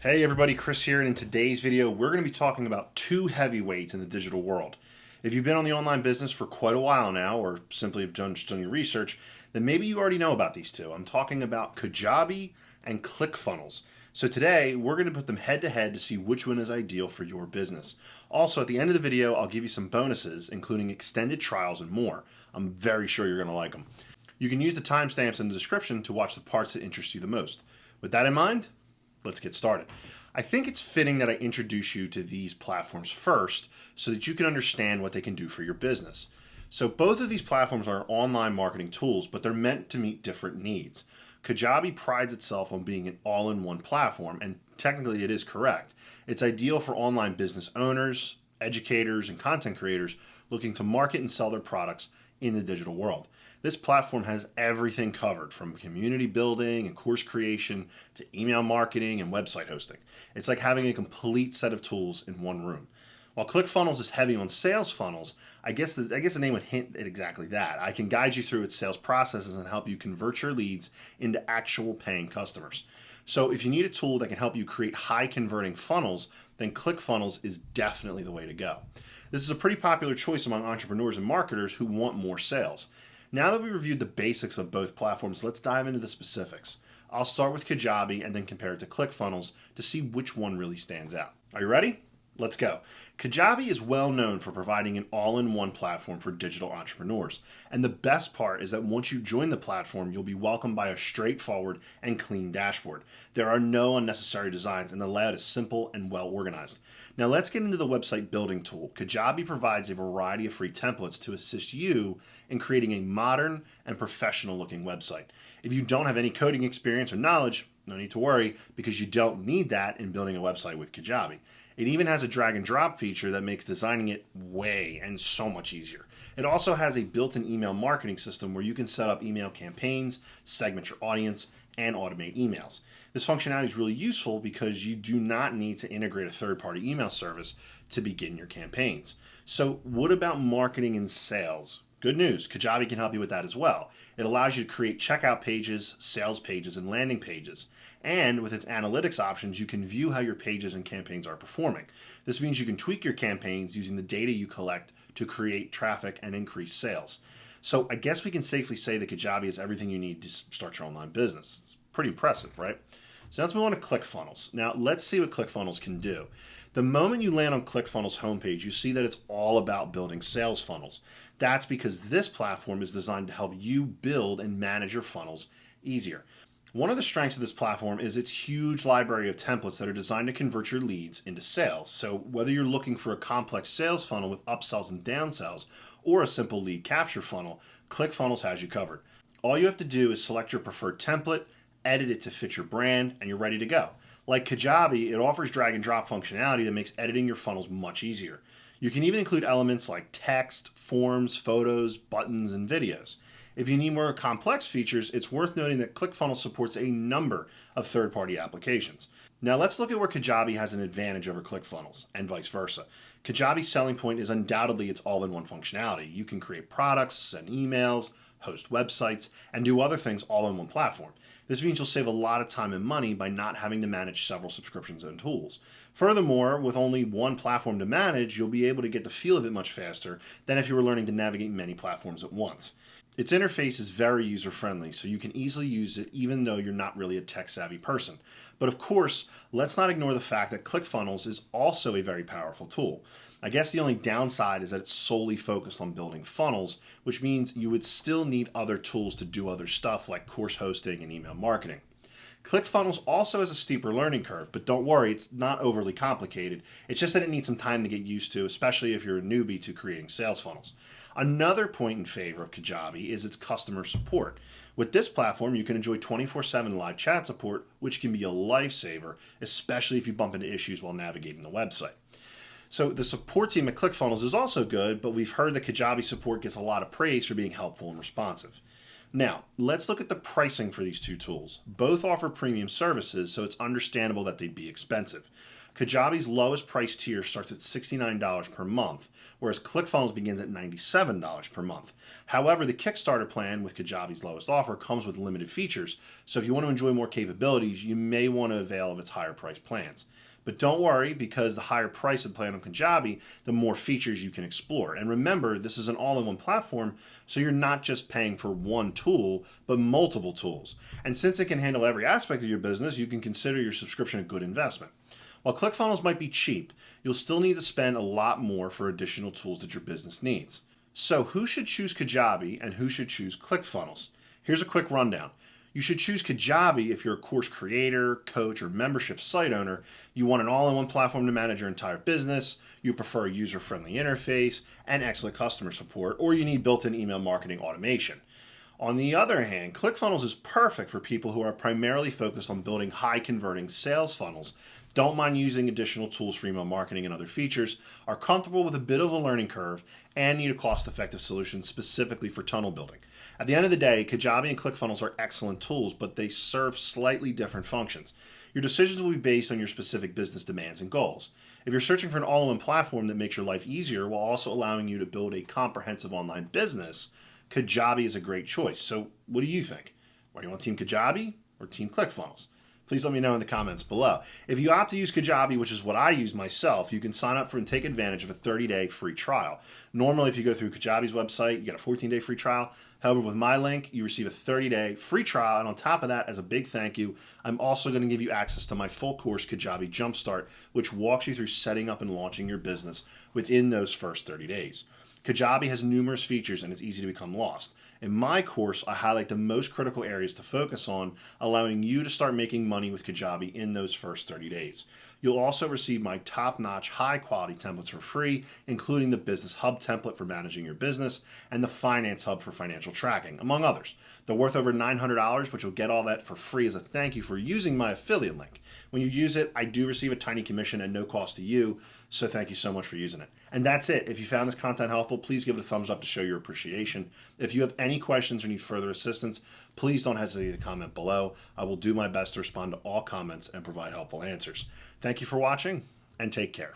Hey everybody, Chris here, and in today's video, we're going to be talking about two heavyweights in the digital world. If you've been on the online business for quite a while now, or simply have just done your research, then maybe you already know about these two. I'm talking about Kajabi and ClickFunnels. So today, we're going to put them head to head to see which one is ideal for your business. Also, at the end of the video, I'll give you some bonuses, including extended trials and more. I'm very sure you're going to like them. You can use the timestamps in the description to watch the parts that interest you the most. With that in mind, let's get started. I think it's fitting that I introduce you to these platforms first so that you can understand what they can do for your business. So both of these platforms are online marketing tools, but they're meant to meet different needs. Kajabi prides itself on being an all-in-one platform, and technically it is correct. It's ideal for online business owners, educators, and content creators looking to market and sell their products in the digital world. This platform has everything covered from community building and course creation to email marketing and website hosting. It's like having a complete set of tools in one room. While ClickFunnels is heavy on sales funnels, I guess the name would hint at exactly that. I can guide you through its sales processes and help you convert your leads into actual paying customers. So if you need a tool that can help you create high converting funnels, then ClickFunnels is definitely the way to go. This is a pretty popular choice among entrepreneurs and marketers who want more sales. Now that we reviewed the basics of both platforms, let's dive into the specifics. I'll start with Kajabi and then compare it to ClickFunnels to see which one really stands out. Are you ready? Let's go. Kajabi is well known for providing an all-in-one platform for digital entrepreneurs. And the best part is that once you join the platform, you'll be welcomed by a straightforward and clean dashboard. There are no unnecessary designs and the layout is simple and well organized. Now let's get into the website building tool. Kajabi provides a variety of free templates to assist you in creating a modern and professional looking website. If you don't have any coding experience or knowledge, no need to worry because you don't need that in building a website with Kajabi. It even has a drag and drop feature that makes designing it way and so much easier. It also has a built-in email marketing system where you can set up email campaigns, segment your audience, and automate emails. This functionality is really useful because you do not need to integrate a third-party email service to begin your campaigns. So what about marketing and sales? Good news, Kajabi can help you with that as well. It allows you to create checkout pages, sales pages, and landing pages. And with its analytics options, you can view how your pages and campaigns are performing. This means you can tweak your campaigns using the data you collect to create traffic and increase sales. So I guess we can safely say that Kajabi is everything you need to start your online business. It's pretty impressive, right? So let's move on to ClickFunnels. Now let's see what ClickFunnels can do. The moment you land on ClickFunnels homepage, you see that it's all about building sales funnels. That's because this platform is designed to help you build and manage your funnels easier. One of the strengths of this platform is its huge library of templates that are designed to convert your leads into sales. So whether you're looking for a complex sales funnel with upsells and downsells or a simple lead capture funnel, ClickFunnels has you covered. All you have to do is select your preferred template, edit it to fit your brand, and you're ready to go. Like Kajabi, it offers drag and drop functionality that makes editing your funnels much easier. You can even include elements like text, forms, photos, buttons, and videos. If you need more complex features, it's worth noting that ClickFunnels supports a number of third-party applications. Now let's look at where Kajabi has an advantage over ClickFunnels, and vice versa. Kajabi's selling point is undoubtedly its all-in-one functionality. You can create products, send emails, host websites, and do other things all in one platform. This means you'll save a lot of time and money by not having to manage several subscriptions and tools. Furthermore, with only one platform to manage, you'll be able to get the feel of it much faster than if you were learning to navigate many platforms at once. Its interface is very user-friendly, so you can easily use it even though you're not really a tech-savvy person. But of course, let's not ignore the fact that ClickFunnels is also a very powerful tool. I guess the only downside is that it's solely focused on building funnels, which means you would still need other tools to do other stuff like course hosting and email marketing. ClickFunnels also has a steeper learning curve, but don't worry, it's not overly complicated. It's just that it needs some time to get used to, especially if you're a newbie to creating sales funnels. Another point in favor of Kajabi is its customer support. With this platform, you can enjoy 24/7 live chat support, which can be a lifesaver, especially if you bump into issues while navigating the website. So the support team at ClickFunnels is also good, but we've heard that Kajabi support gets a lot of praise for being helpful and responsive. Now, let's look at the pricing for these two tools. Both offer premium services, so it's understandable that they'd be expensive. Kajabi's lowest price tier starts at $69 per month, whereas ClickFunnels begins at $97 per month. However, the Kickstarter plan with Kajabi's lowest offer comes with limited features, so if you want to enjoy more capabilities, you may want to avail of its higher price plans. But don't worry, because the higher price of the plan on Kajabi, the more features you can explore. And remember, this is an all-in-one platform, so you're not just paying for one tool, but multiple tools. And since it can handle every aspect of your business, you can consider your subscription a good investment. While ClickFunnels might be cheap, you'll still need to spend a lot more for additional tools that your business needs. So who should choose Kajabi and who should choose ClickFunnels? Here's a quick rundown. You should choose Kajabi if you're a course creator, coach, or membership site owner. You want an all-in-one platform to manage your entire business, you prefer a user-friendly interface, and excellent customer support, or you need built-in email marketing automation. On the other hand, ClickFunnels is perfect for people who are primarily focused on building high-converting sales funnels, don't mind using additional tools for email marketing and other features, are comfortable with a bit of a learning curve, and need a cost-effective solution specifically for tunnel building. At the end of the day, Kajabi and ClickFunnels are excellent tools, but they serve slightly different functions. Your decisions will be based on your specific business demands and goals. If you're searching for an all-in-one platform that makes your life easier while also allowing you to build a comprehensive online business, Kajabi is a great choice. So what do you think? Are you on Team Kajabi or Team ClickFunnels? Please let me know in the comments below. If you opt to use Kajabi, which is what I use myself, you can sign up for and take advantage of a 30-day free trial. Normally, if you go through Kajabi's website, you get a 14-day free trial. However, with my link, you receive a 30-day free trial. And on top of that, as a big thank you, I'm also going to give you access to my full course, Kajabi Jumpstart, which walks you through setting up and launching your business within those first 30 days. Kajabi has numerous features and it's easy to become lost. In my course, I highlight the most critical areas to focus on, allowing you to start making money with Kajabi in those first 30 days. You'll also receive my top-notch, high-quality templates for free, including the Business Hub template for managing your business and the Finance Hub for financial tracking, among others. They're worth over $900, but you'll get all that for free as a thank you for using my affiliate link. When you use it, I do receive a tiny commission at no cost to you, so thank you so much for using it. And that's it. If you found this content helpful, please give it a thumbs up to show your appreciation. If you have any questions or need further assistance, please don't hesitate to comment below. I will do my best to respond to all comments and provide helpful answers. Thank you for watching, and take care.